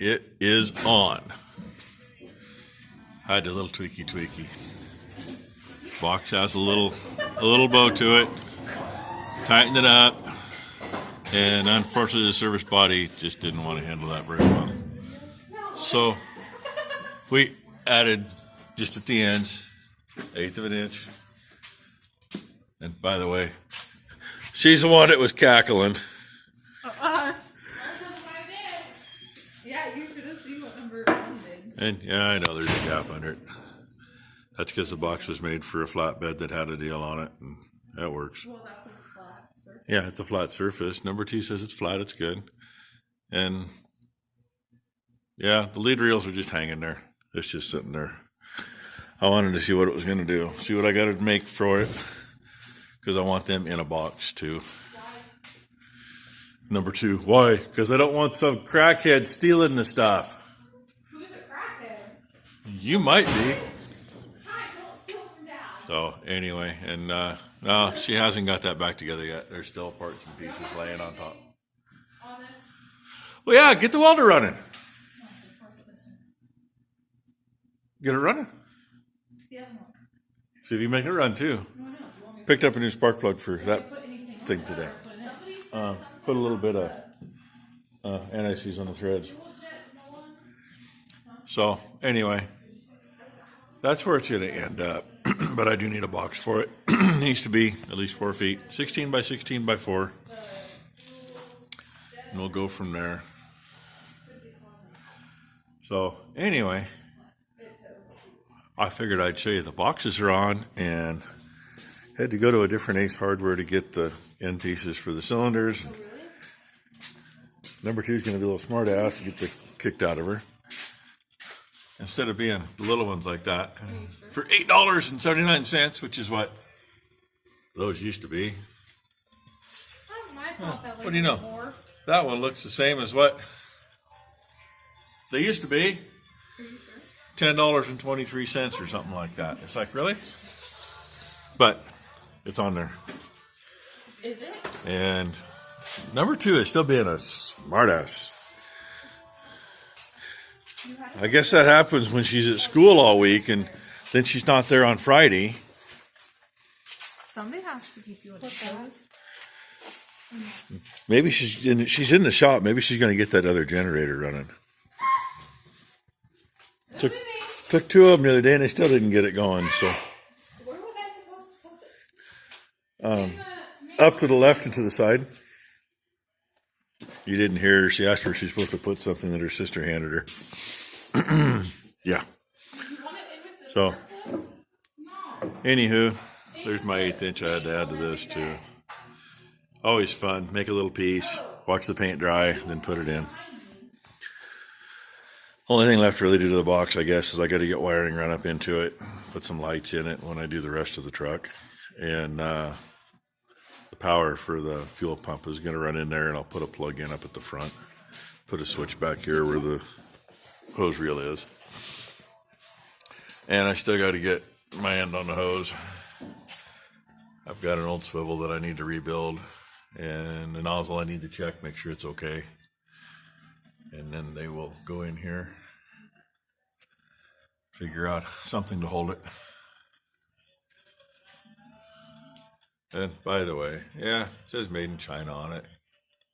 It is on. I had a little tweaky. Box has a little bow to it. Tightened it up. And unfortunately, the service body just didn't want to handle that very well. So we added just at the ends, 1/8 of an inch. And by the way, she's the one that was cackling. Yeah, you should have seen what number one did. And yeah, I know there's a gap under it. That's because the box was made for a flatbed that had a deal on it, and that works. Well, that's a flat surface. Yeah, it's a flat surface. Number 2 says it's flat, it's good. And yeah, the lead reels are just hanging there. It's just sitting there. I wanted to see what it was going to do, see what I got to make for it, because I want them in a box too. Number 2, why? Because I don't want some crackhead stealing the stuff. Who's a crackhead? You might be. Hi, don't steal from Dad. So anyway, and no, she hasn't got that back together yet. There's still parts and pieces laying on top. On this? Well, yeah, get the welder running. Get it running. The other one. See if you make it run too. No. You want me to Picked up a new spark plug for that put anything on thing it today. or put it in? Put a little bit of anti-seize on the threads. So anyway, that's where it's going to end up. But I do need a box for it. It needs to be at least 4 feet, 16 by 16 by 4. And we'll go from there. So anyway, I figured I'd show you the boxes are on, and had to go to a different Ace Hardware to get the end pieces for the cylinders. Number 2 is going to be a little smart ass to get the kicked out of her. Instead of being the little ones like that, for $8.79, which is what those used to be. What do you know? More. That one looks the same as what they used to be. Are you sure? $10.23 or something like that. It's like, really? But it's on there. Is it? And number 2 is still being a smartass. I guess that happens when she's at school all week and then she's not there on Friday. Somebody has to keep you on toes. Maybe she's in the shop. Maybe she's going to get that other generator running. Took 2 of them the other day and they still didn't get it going. So Where was I supposed to put it? up to the left and to the side. You didn't hear her. She asked her if she's supposed to put something that her sister handed her. Yeah. You want it in with this So, surface? No. anywho, there's my 1/8 inch I had to add to this too. Always fun. Make a little piece, watch the paint dry, then put it in. Only thing left really to do to the box, I guess, is I got to get wiring run up into it, put some lights in it when I do the rest of the truck. And the power for the fuel pump is going to run in there, and I'll put a plug in up at the front. Put a switch back here where the hose reel is. And I still got to get my end on the hose. I've got an old swivel that I need to rebuild, and the nozzle I need to check, make sure it's okay. And then they will go in here, figure out something to hold it. And by the way, yeah, it says made in China on it.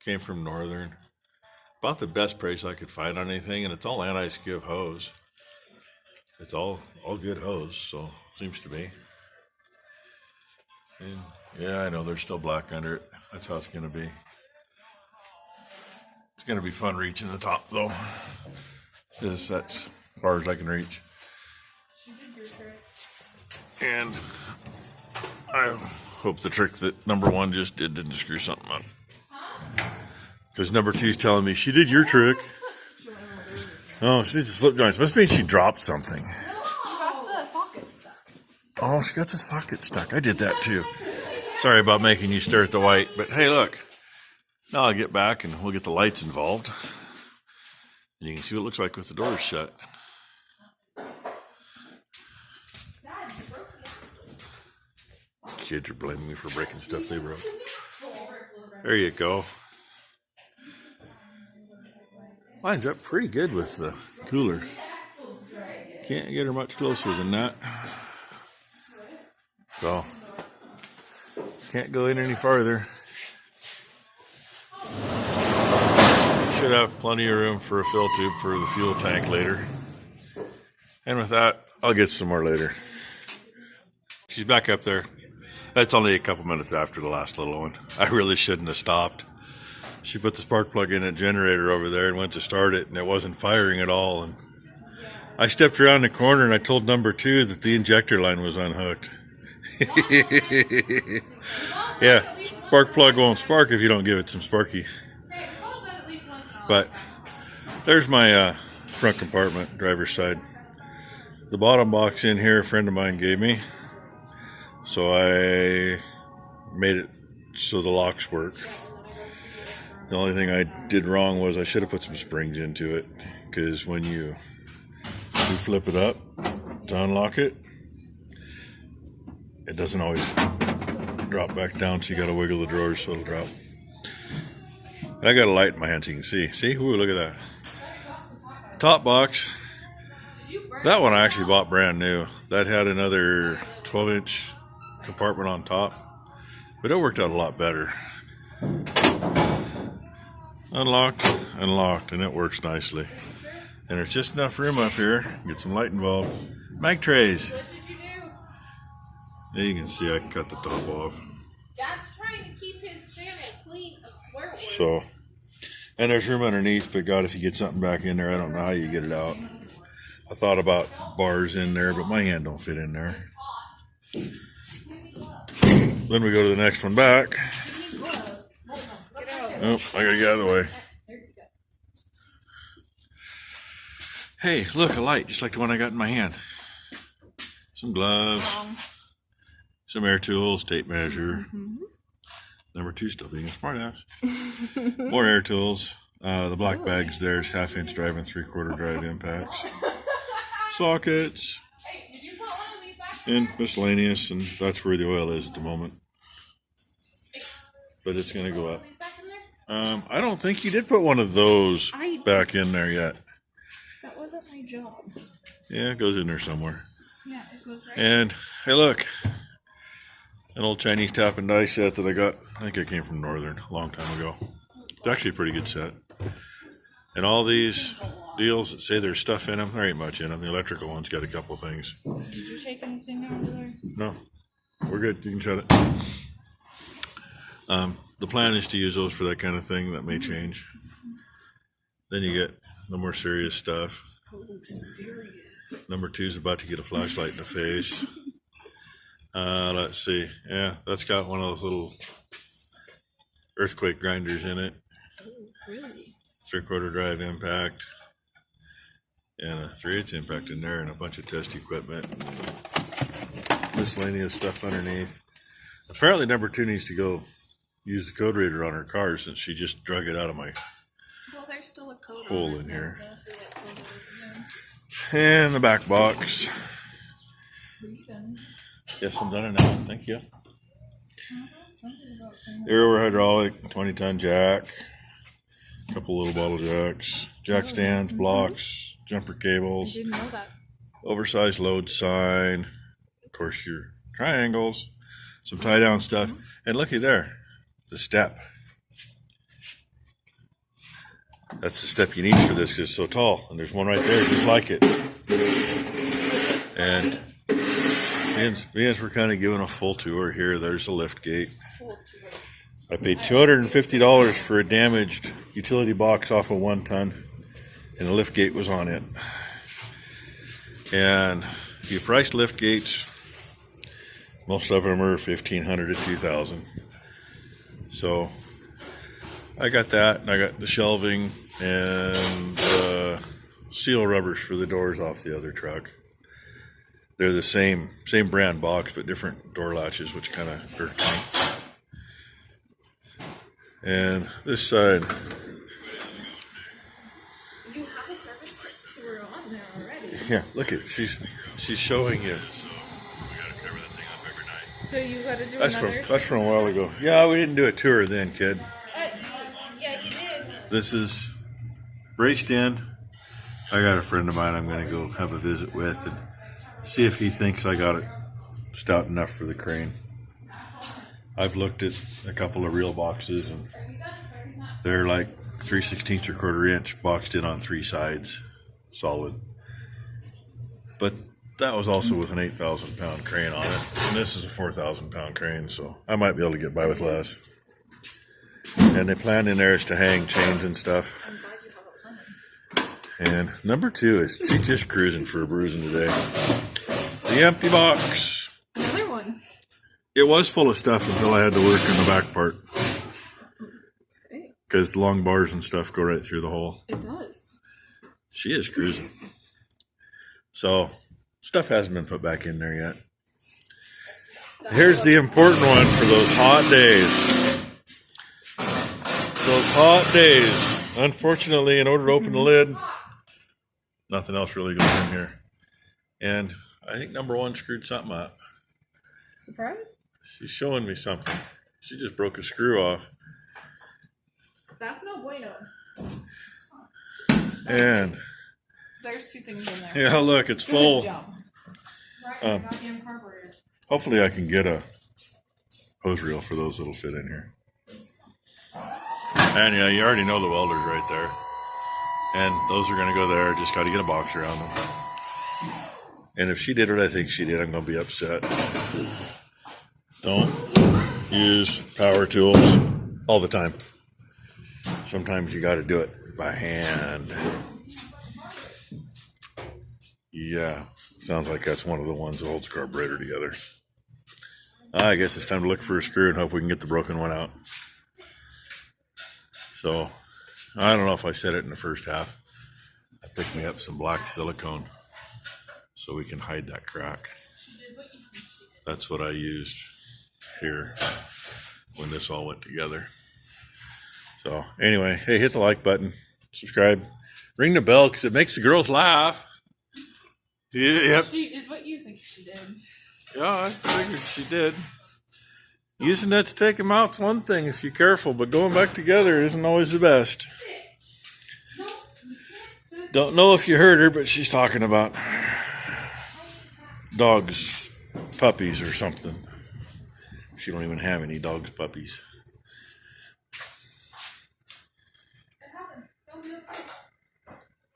Came from Northern. About the best price I could find on anything, and it's all anti-skiv hose. It's all good hose, so seems to be. And yeah, I know there's still black under it. That's how it's going to be. It's going to be fun reaching the top, though, because that's as far as I can reach. And I hope the trick that number 1 just didn't screw something up. Because number 2's telling me, she did your trick. Oh, she needs a slip joint. Must mean she dropped something. Got the socket stuck. Oh, she got the socket stuck. I did that too. Sorry about making you stare at the white, but hey, look. Now I'll get back and we'll get the lights involved. And you can see what it looks like with the doors shut. Kids are blaming me for breaking stuff they broke. There you go. Lines up pretty good with the cooler. Can't get her much closer than that. So, can't go in any farther. Should have plenty of room for a fill tube for the fuel tank later. And with that, I'll get some more later. She's back up there. That's only a couple minutes after the last little one. I really shouldn't have stopped. She put the spark plug in a generator over there and went to start it, and it wasn't firing at all. And I stepped around the corner and I told number 2 that the injector line was unhooked. Yeah, spark plug won't spark if you don't give it some sparky. But there's my front compartment, driver's side. The bottom box in here a friend of mine gave me. So I made it so the locks work. The only thing I did wrong was I should have put some springs into it, because when you flip it up to unlock it, it doesn't always drop back down, so you got to wiggle the drawers so it'll drop. I got a light in my hand so you can see. See? Ooh, look at that. Top box. That one I actually bought brand new. That had another 12-inch compartment on top, but it worked out a lot better. Unlocked, unlocked, and it works nicely. And there's just enough room up here. Get some light involved. Mag trays. What did you do? There you can see I cut the top off. Dad's trying to keep his channel clean of swear words. So, and there's room underneath, but God, if you get something back in there, I don't know how you get it out. I thought about bars in there, but my hand don't fit in there. Then we go to the next one back. Oh, I gotta get out of the way. Hey, look, a light, just like the one I got in my hand. Some gloves, some air tools, tape measure. Number 2 still being a smartass. More air tools. The black bag's there's 1/2-inch drive and 3/4 drive impacts. Sockets. And miscellaneous, and that's where the oil is at the moment. But it's going to go up. I don't think you did put one of those back in there yet. That wasn't my job. Yeah, it goes in there somewhere. Yeah, it goes right. And, hey look. An old Chinese tap and die set that I got. I think it came from Northern a long time ago. It's actually a pretty good set. And all these deals that say there's stuff in them, there ain't much in them. The electrical one's got a couple things. Did you take anything out of there? No, we're good. You can shut it. The plan is to use those for that kind of thing. That may change. Then you get the more serious stuff. Oh, serious. Number 2's about to get a flashlight in the face. Let's see. Yeah, that's got one of those little earthquake grinders in it. Oh, really? 3/4 drive impact. And a 3/8 impact in there, and a bunch of test equipment. And miscellaneous stuff underneath. Apparently number 2 needs to go use the code reader on her car, since she just drug it out of my Well, there's still a code hole on in it. here. I was gonna say what code it is in. And the back box. Are you done? Yes, I'm done now. Thank you. Aero hydraulic, 20-ton jack. A couple little bottle jacks. Jack stands, blocks, jumper I cables. didn't know that. Oversized load sign. Of course, your triangles. Some tie-down stuff. And looky there. The step. That's the step you need for this because it's so tall. And there's one right there just like it. And being we're kind of giving a full tour here, there's a lift gate. I paid $250 for a damaged utility box off of 1 ton, and the lift gate was on it. And if you price lift gates, most of them are $1,500 to $2,000. So I got that, and I got the shelving and seal rubbers for the doors off the other truck. They're the same brand box, but different door latches, which kind of irked me. And this side. You have a service tour on there already. Yeah, look at it. She's showing you. So you got to do That's from a while ago. Yeah, we didn't do a tour then, kid. Yeah, you did. This is braced in. I got a friend of mine I'm going to go have a visit with and see if he thinks I got it stout enough for the crane. I've looked at a couple of real boxes and they're like 3/16 or 1/4 inch boxed in on 3 sides, solid. But that was also with an 8,000 pound crane on it, and this is a 4,000 pound crane, so I might be able to get by with less. And the plan in there is to hang chains and stuff. And number 2 is she's just cruising for a bruising today. The empty box. Another one. It was full of stuff until I had to work in the back part. Because the long bars and stuff go right through the hole. It does. She is cruising. So, stuff hasn't been put back in there yet. Here's the important one for those hot days. Those hot days. Unfortunately, in order to open the lid, nothing else really goes in here. And I think number 1 screwed something up. Surprise? She's showing me something. She just broke a screw off. That's no bueno. And there's 2 things in there. yeah, look, it's full. Good job. Right, goddamn carburetor. Hopefully I can get a hose reel for those that'll fit in here. And yeah, you already know the welder's right there. And those are going to go there. Just got to get a box around them. And if she did what I think she did, I'm going to be upset. Don't use power tools all the time. Sometimes you got to do it by hand. Yeah, sounds like that's one of the ones that holds the carburetor together. I guess it's time to look for a screw and hope we can get the broken one out. So, I don't know if I said it in the first half. I picked me up some black silicone so we can hide that crack. That's what I used here when this all went together. So, anyway, hey, hit the like button, subscribe, ring the bell because it makes the girls laugh. Yep. She did what you think she did. Yeah, I figured she did. Using that to take them out's one thing if you're careful, but going back together isn't always the best. Don't know if you heard her, but she's talking about dogs, puppies, or something. She don't even have any dogs, puppies.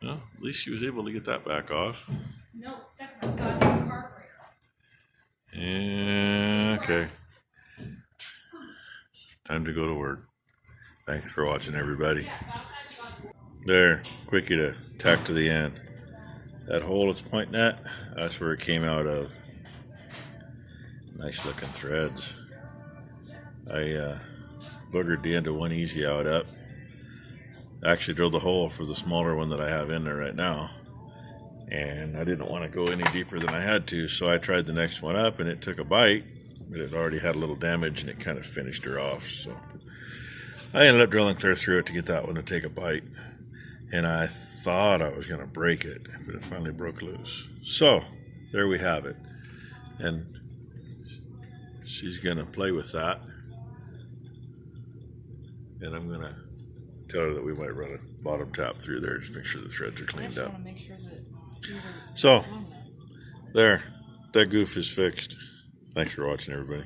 Well, at least she was able to get that back off. No, it's stuck in my goddamn carburetor. Yeah, okay. Time to go to work. Thanks for watching, everybody. There, quickie to tack to the end. That hole it's pointing at, that's where it came out of. Nice looking threads. I boogered the end of one easy out up. I actually drilled a hole for the smaller one that I have in there right now. And I didn't want to go any deeper than I had to, so I tried the next one up and it took a bite, but it already had a little damage and it kind of finished her off. So I ended up drilling clear through it to get that one to take a bite. And I thought I was going to break it, but it finally broke loose. So there we have it. And she's going to play with that. And I'm going to tell her that we might run a bottom tap through there, just make sure the threads are cleaned up. Make sure that So, there, that goof is fixed. Thanks for watching, everybody.